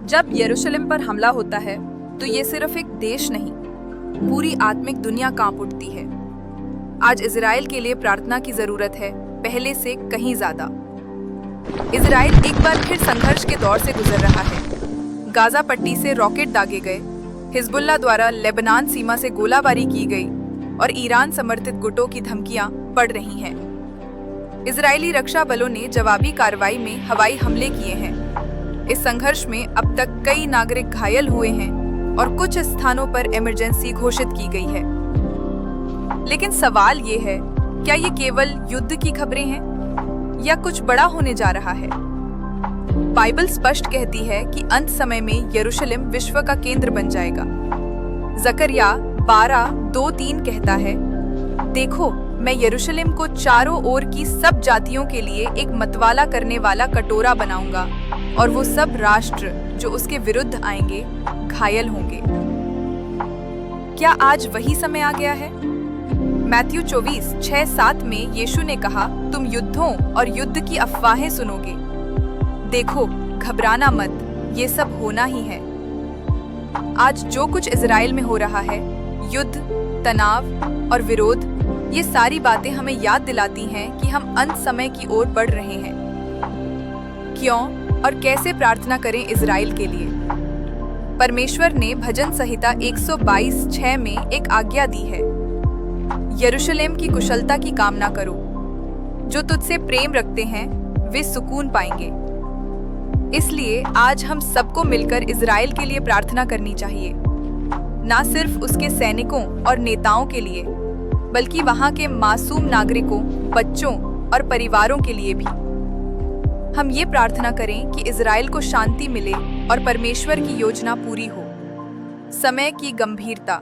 जब यरूशलेम पर हमला होता है तो ये सिर्फ एक देश नहीं, पूरी आत्मिक दुनिया कांप उठती है। आज इजराइल के लिए प्रार्थना की जरूरत है, पहले से कहीं ज्यादा। इजराइल एक बार फिर संघर्ष के दौर से गुजर रहा है। गाजा पट्टी से रॉकेट दागे गए, हिजबुल्लाह द्वारा लेबनान सीमा से गोलाबारी की गई और ईरान समर्थित गुटों की धमकियां बढ़ रही हैं। इजरायली रक्षा बलों ने जवाबी कार्रवाई में हवाई हमले किए हैं। इस संघर्ष में अब तक कई नागरिक घायल हुए हैं और कुछ स्थानों पर इमरजेंसी घोषित की गई है। लेकिन सवाल ये है, क्या ये केवल युद्ध की खबरें हैं या कुछ बड़ा होने जा रहा है? बाइबल स्पष्ट कहती है कि अंत समय में यरूशलेम विश्व का केंद्र बन जाएगा। जकरिया 12:2-3 कहता है, देखो मैं यरूशलेम को चारों ओर की सब जातियों के लिए एक मतवाला करने वाला कटोरा बनाऊंगा और वो सब राष्ट्र जो उसके विरुद्ध आएंगे घायल होंगे। क्या आज वही समय आ गया है? मैथ्यू 24:6-7 में यीशु ने कहा, तुम युद्धों और युद्ध की अफवाहें सुनोगे। देखो, घबराना मत, ये सब होना ही है। आज जो कुछ इजराइल में हो रहा है, युद्ध, तनाव और विरोध, ये सारी बातें हमें याद दिलाती हैं कि हम अंत समय की ओर बढ़ रहे हैं। क्यों और कैसे प्रार्थना करें इजराइल के लिए? परमेश्वर ने भजन संहिता 122:6 में एक आज्ञा दी है, यरूशलेम की कुशलता की कामना करो। जो तुझसे प्रेम रखते हैं वे सुकून पाएंगे। इसलिए आज हम सबको मिलकर इजराइल के लिए प्रार्थना करनी चाहिए, ना सिर्फ उसके सैनिकों और नेताओं के लिए, बल्कि वहां के मासूम नागरिकों, बच्चों और परिवारों के लिए भी। हम ये प्रार्थना करें कि इजराइल को शांति मिले और परमेश्वर की योजना पूरी हो। समय की गंभीरता।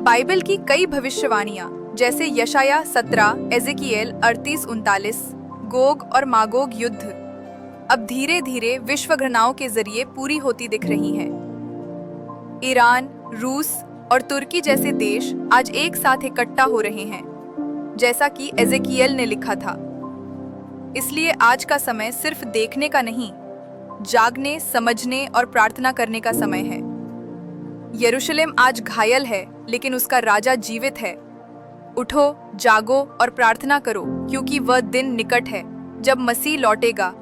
बाइबल की कई भविष्यवाणियां जैसे यशाया 17, एजेकिएल 38-39, गोग और मागोग युद्ध अब धीरे धीरे विश्व घटनाओं के जरिए पूरी होती दिख रही हैं। ईरान, रूस और तुर्की जैसे देश आज एक साथ इकट्ठा हो रहे हैं, जैसा कि एजेकिएल ने लिखा था। इसलिए आज का समय सिर्फ देखने का नहीं, जागने, समझने और प्रार्थना करने का समय है। यरूशलेम आज घायल है, लेकिन उसका राजा जीवित है। उठो, जागो और प्रार्थना करो, क्योंकि वह दिन निकट है जब मसीह लौटेगा